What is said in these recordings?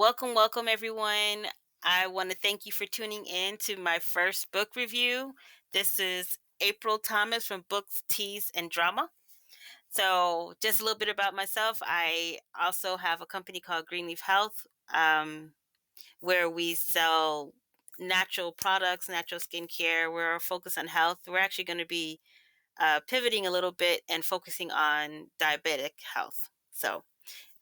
Welcome, everyone. I want to thank you for tuning in to my first book review. This is April Thomas from Books, Teas, and Drama. So, just a little bit about myself. I also have a company called Greenleaf Health, where we sell natural products, natural skincare. We're focused on health. We're actually going to be pivoting a little bit and focusing on diabetic health. So,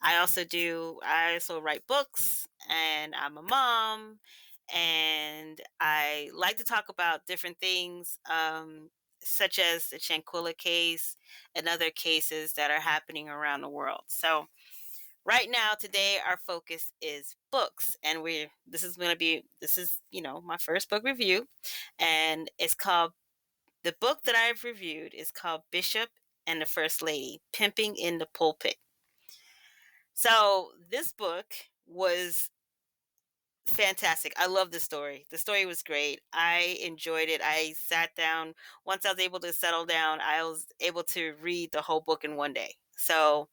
I also write books, and I'm a mom, and I like to talk about different things, such as the Shanquilla case and other cases that are happening around the world. So right now, today, our focus is books, and this is, my first book review, and the book that I've reviewed is called Bishop and the First Lady, Pimping in the Pulpit. So this book was fantastic. I love the story. The story was great. I enjoyed it. I sat down. Once I was able to settle down, I was able to read the whole book in one day. So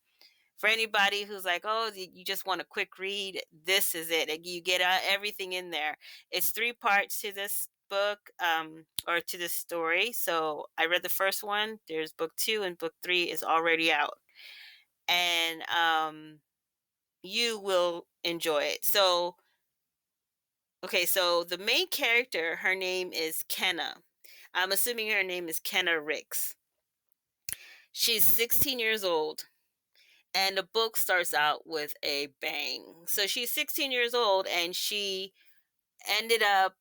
for anybody who's like, oh, you just want a quick read, this is it. Like, you get everything in there. It's three parts to this book, or to this story. So I read the first one. There's book two, and book three is already out. And you will enjoy it. So, okay, so the main character, her name is Kenna. I'm assuming her name is Kenna Ricks. She's 16 years old, and the book starts out with a bang. So she's 16 years old, and she ended up,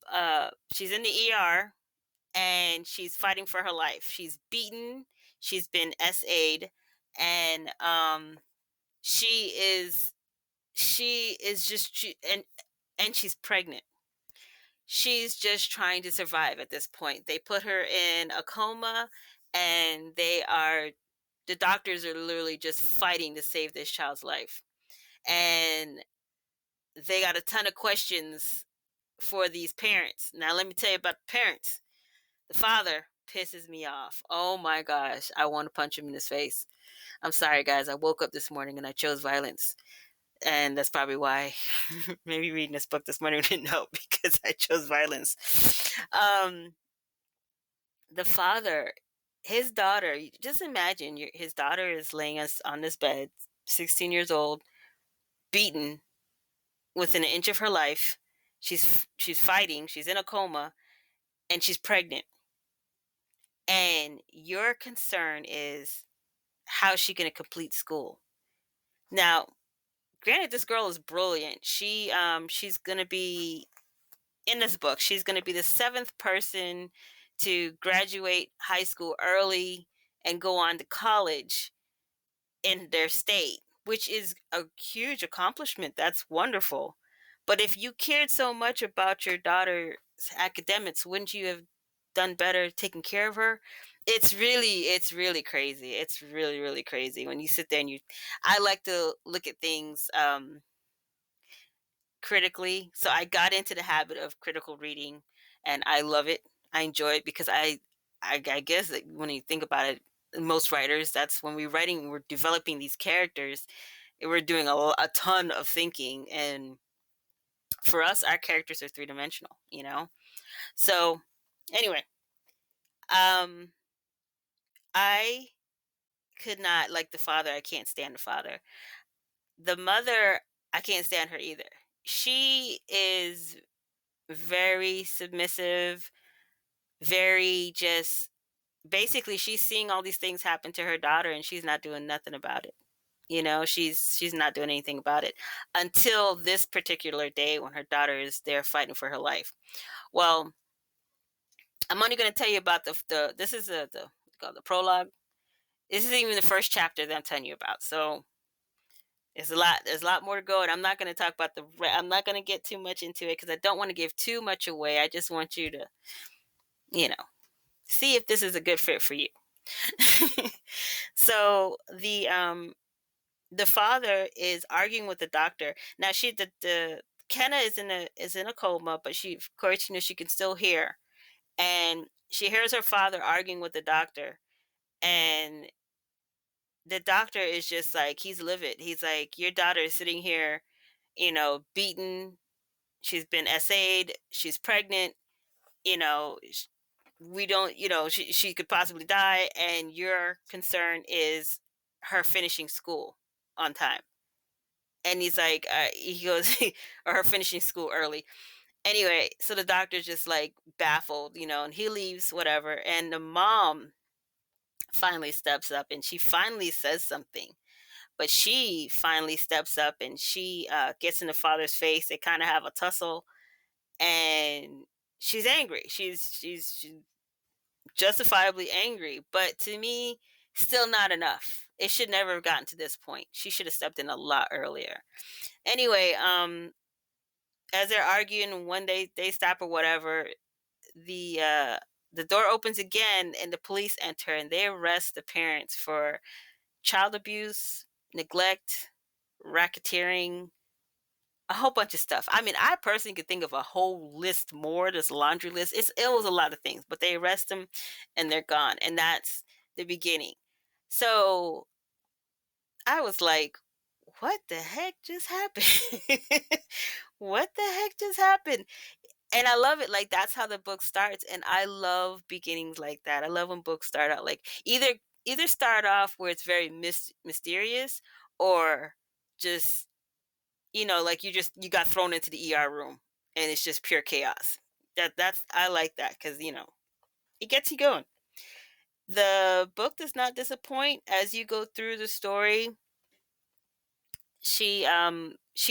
she's in the ER, and she's fighting for her life. She's beaten, she's been SA'd, and she is, she is just, and she's pregnant. She's just trying to survive at this point. They put her in a coma, and the doctors are literally just fighting to save this child's life. And they got a ton of questions for these parents. Now, let me tell you about the parents. The father pisses me off. Oh my gosh, I want to punch him in his face. I'm sorry, guys. I woke up this morning and I chose violence. And that's probably why maybe reading this book this morning didn't help, because I chose violence. Um, the father, his daughter, just imagine his daughter is laying us on this bed, 16 years old, beaten within an inch of her life. She's fighting, she's in a coma, and she's pregnant. And your concern is, how's she going to complete school? Now, granted, this girl is brilliant. She's going to be in this book. She's going to be the seventh person to graduate high school early and go on to college in their state, which is a huge accomplishment. That's wonderful. But if you cared so much about your daughter's academics, wouldn't you have done better taking care of her? It's really crazy. It's really, really crazy when you sit there and I like to look at things critically. So I got into the habit of critical reading, and I love it. I enjoy it because I guess that when you think about it, most writers, that's when we're developing these characters, we're doing a ton of thinking. And for us, our characters are three dimensional. So anyway, um, I could not like the father. I can't stand the father. The mother, I can't stand her either. She is very submissive, very just basically she's seeing all these things happen to her daughter, and she's not doing nothing about it. She's not doing anything about it until this particular day when her daughter is there fighting for her life. Well, I'm only going to tell you about the this is the called the prologue. This is even the first chapter that I'm telling you about. So there's a lot more to go, and I'm not going to talk about I'm not going to get too much into it because I don't want to give too much away. I just want you to, you know, see if this is a good fit for you. So the father is arguing with the doctor. Now the Kenna is in a coma, but she, of course, she can still hear, and she hears her father arguing with the doctor, and the doctor is just like, he's livid. He's like, your daughter is sitting here beaten. She's been essayed. She's pregnant. You know, we don't, she could possibly die. And your concern is her finishing school on time. And he's like, he goes, or her finishing school early. Anyway, so the doctor's just like baffled, and he leaves, whatever. And the mom finally steps up and she finally says something. But she finally steps up and she gets in the father's face. They kind of have a tussle, and she's angry. She's justifiably angry. But to me, still not enough. It should never have gotten to this point. She should have stepped in a lot earlier. Anyway, as they're arguing, one day they stop or whatever, the uh, the door opens again, and the police enter, and they arrest the parents for child abuse, neglect, racketeering, a whole bunch of stuff. I mean, I personally could think of a whole list more. This laundry list. It was a lot of things, but they arrest them, and they're gone, and that's the beginning. So I was like, "What the heck just happened? What the heck just happened?" And I love it. Like, that's how the book starts, and I love beginnings like that. I love when books start out like either start off where it's very mysterious, or just, like you got thrown into the ER room and it's just pure chaos. That's I like that, cuz it gets you going. The book does not disappoint as you go through the story. She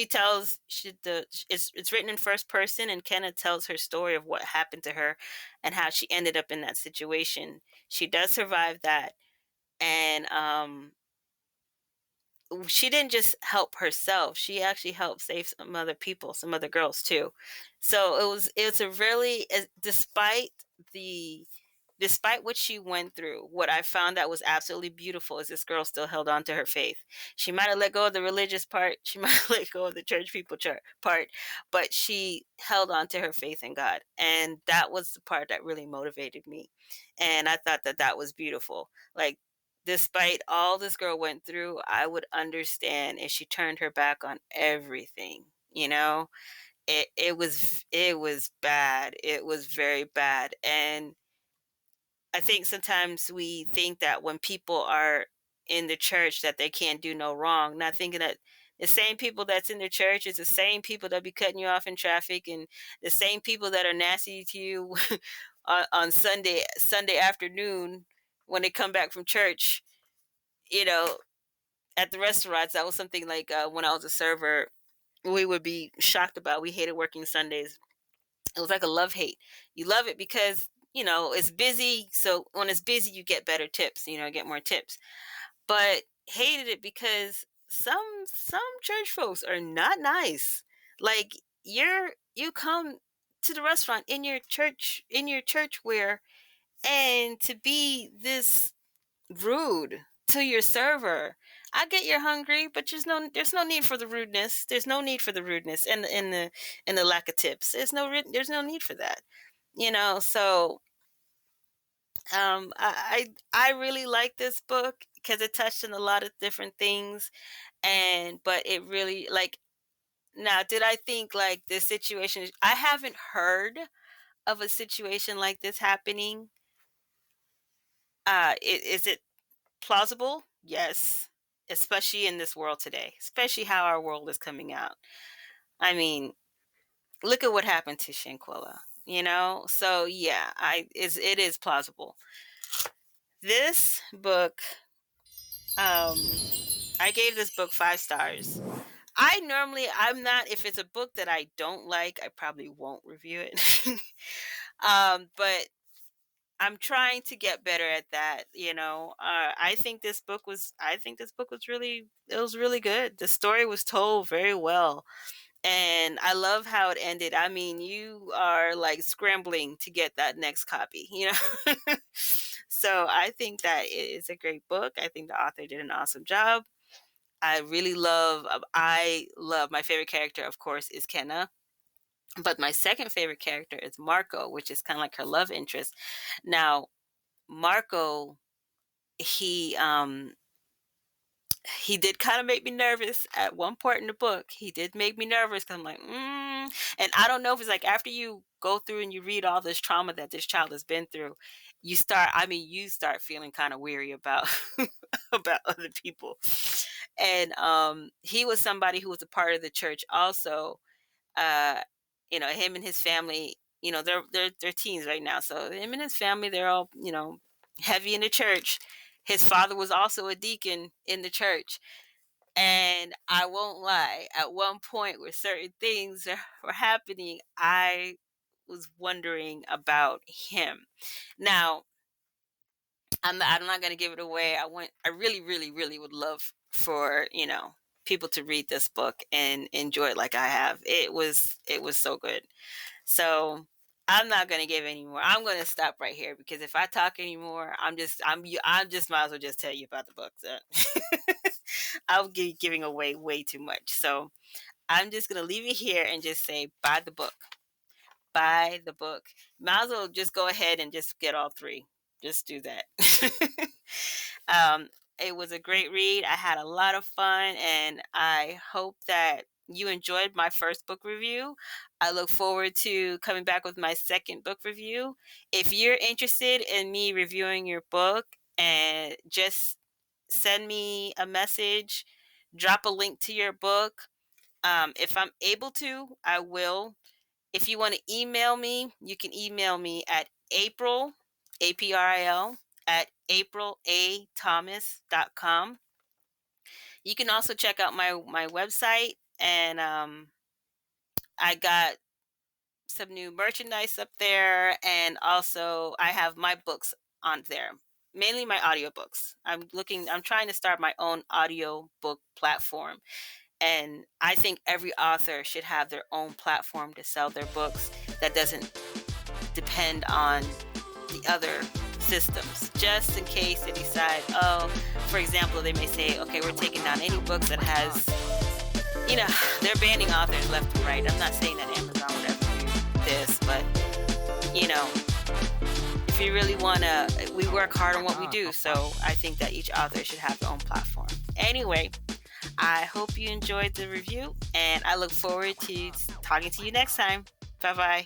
tells it's written in first person, and Kenna tells her story of what happened to her and how she ended up in that situation. She does survive that, and she didn't just help herself, she actually helped save some other people, some other girls too. So it's a really, the despite what she went through, what I found that was absolutely beautiful is this girl still held on to her faith. She might have let go of the religious part, she might have let go of the church people part, but she held on to her faith in God. And that was the part that really motivated me. And I thought that that was beautiful. Like, despite all this girl went through, I would understand if she turned her back on everything, you know? It was bad. It was very bad. And I think sometimes we think that when people are in the church that they can't do no wrong, not thinking that the same people that's in the church is the same people that be cutting you off in traffic, and the same people that are nasty to you on Sunday afternoon when they come back from church. You know, at the restaurants, that was something like when I was a server, we would be shocked about. We hated working Sundays. It was like a love hate. You love it because it's busy. So when it's busy, you get better tips. Get more tips. But hated it because some church folks are not nice. Like, you come to the restaurant in your church wear, and to be this rude to your server. I get you're hungry, but there's no need for the rudeness. There's no need for the rudeness and the lack of tips. There's no need for that. So I really like this book because it touched on a lot of different things, but it really, like, now, did I think like this situation? I haven't heard of a situation like this happening. Is it plausible? Yes. Especially in this world today, especially how our world is coming out. I mean, look at what happened to Shanquella. So yeah, it is plausible. This book, um, I gave this book 5 stars. I'm not, if it's a book that I don't like, I probably won't review it. But I'm trying to get better at that. I think this book was really good. The story was told very well. And I love how it ended. I mean, you are like scrambling to get that next copy. So I think that it is a great book. I think the author did an awesome job. I love my favorite character, of course, is Kenna. But my second favorite character is Marco, which is kind of like her love interest. Now, Marco, he he did kind of make me nervous at one part in the book. He did make me nervous 'cause I'm like, and I don't know if it's like after you go through and you read all this trauma that this child has been through, you start feeling kind of weary about about other people. And he was somebody who was a part of the church also. uh Him and his family, they're teens right now, so him and his family, they're all, heavy in the church. His father was also a deacon in the church, and I won't lie, at one point where certain things were happening, I was wondering about him. Now, I'm not going to give it away. I really, really, really would love for, people to read this book and enjoy it like I have. It was so good. So I'm not going to give any more. I'm going to stop right here, because if I talk anymore, I'm just might as well just tell you about the book. So I'll be giving away way too much. So I'm just going to leave it here and just say, buy the book. Buy the book. Might as well just go ahead and just get all three. Just do that. um, it was a great read. I had a lot of fun, and I hope that you enjoyed my first book review. I look forward to coming back with my second book review. If you're interested in me reviewing your book, and just send me a message, drop a link to your book. If I'm able to, I will. If you want to email me, you can email me at April, April, at aprilathomas.com. You can also check out my website, and I got some new merchandise up there, and also I have my books on there, mainly my audiobooks. I'm trying to start my own audio book platform, and I think every author should have their own platform to sell their books that doesn't depend on the other systems, just in case they decide, oh, for example, they may say, okay, we're taking down any books that has, they're banning authors left and right. I'm not saying that Amazon would ever do this, but, if you really want to, we work hard on what we do, so I think that each author should have their own platform. Anyway, I hope you enjoyed the review, and I look forward to talking to you next time. Bye bye.